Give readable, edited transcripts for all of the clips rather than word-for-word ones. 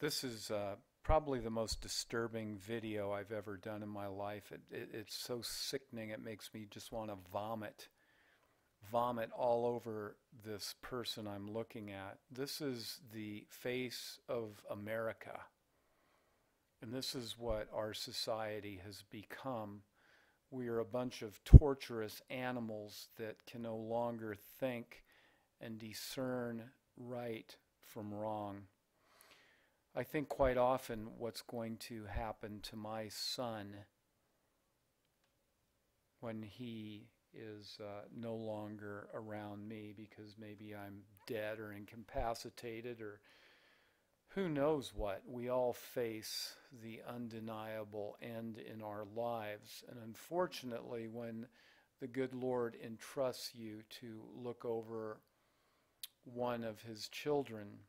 This is probably the most disturbing video I've ever done in my life. It's so sickening, it makes me just want to vomit. Vomit all over this person I'm looking at. This is the face of America. And this is what our society has become. We are a bunch of torturous animals that can no longer think and discern right from wrong. I think quite often what's going to happen to my son when he is no longer around me because maybe I'm dead or incapacitated or who knows what. We all face the undeniable end in our lives. And unfortunately, when the good Lord entrusts you to look over one of his children,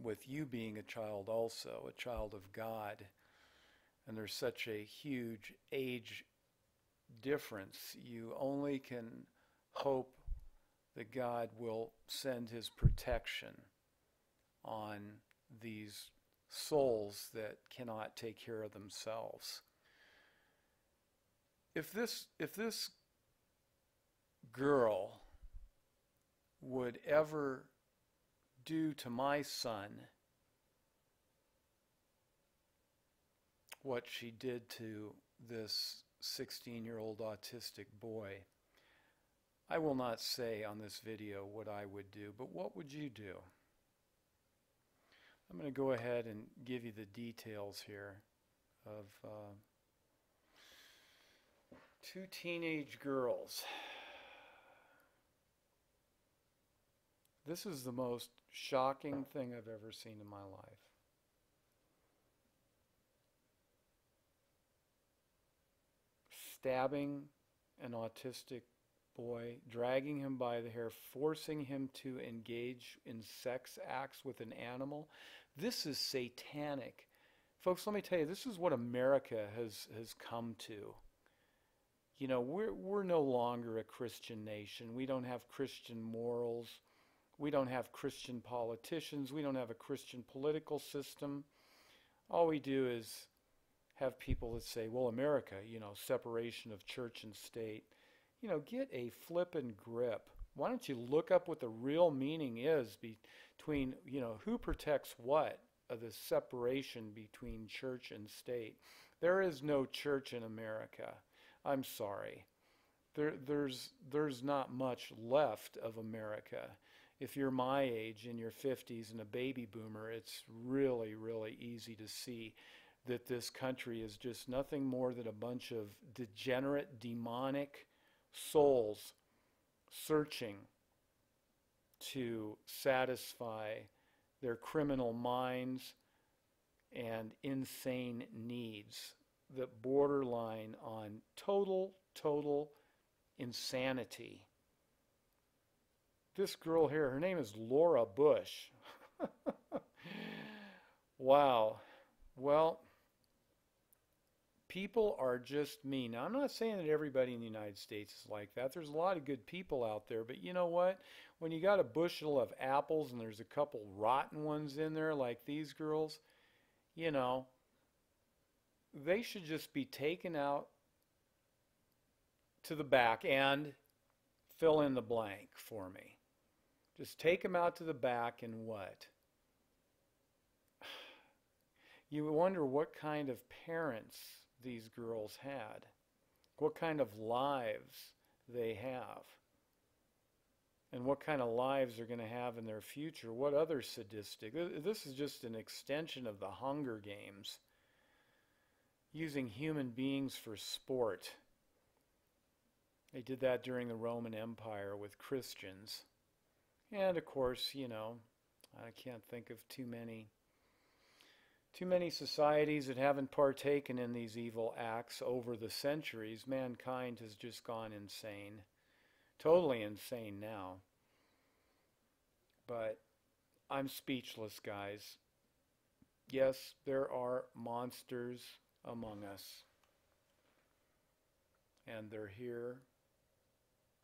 with you being a child also, a child of God, and there's such a huge age difference, you only can hope that God will send his protection on these souls that cannot take care of themselves. If this girl would ever do to my son what she did to this 16-year-old autistic boy, I will not say on this video what I would do, but what would you do? I'm going to go ahead and give you the details here of two teenage girls. This is the most shocking thing I've ever seen in my life. Stabbing an autistic boy, dragging him by the hair, forcing him to engage in sex acts with an animal. This is satanic. Folks, let me tell you, this is what America has come to. You know, we're no longer a Christian nation. We don't have Christian morals. We don't have Christian politicians. We don't have a Christian political system. All we do is have people that say, well, America, you know, separation of church and state. You know, get a flippin' grip. Why don't you look up what the real meaning is between, you know, who protects what of the separation between church and state? There is no church in America. I'm sorry. There's not much left of America. If you're my age, in your 50s and a baby boomer, it's really, really easy to see that this country is just nothing more than a bunch of degenerate, demonic souls searching to satisfy their criminal minds and insane needs that borderline on total insanity. This girl here, her name is Laura Bush. Wow. Well, people are just mean. Now, I'm not saying that everybody in the United States is like that. There's a lot of good people out there. But you know what? When you got a bushel of apples and there's a couple rotten ones in there like these girls, you know, they should just be taken out to the back and fill in the blank for me. Just take them out to the back and what? You wonder what kind of parents these girls had, what kind of lives they have, and what kind of lives they're going to have in their future. What other sadistic? This is just an extension of the Hunger Games, using human beings for sport. They did that during the Roman Empire with Christians. And of course, you know, I can't think of too many societies that haven't partaken in these evil acts over the centuries. Mankind has just gone insane. Totally insane now. But I'm speechless, guys. Yes, there are monsters among us. And they're here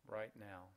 right now.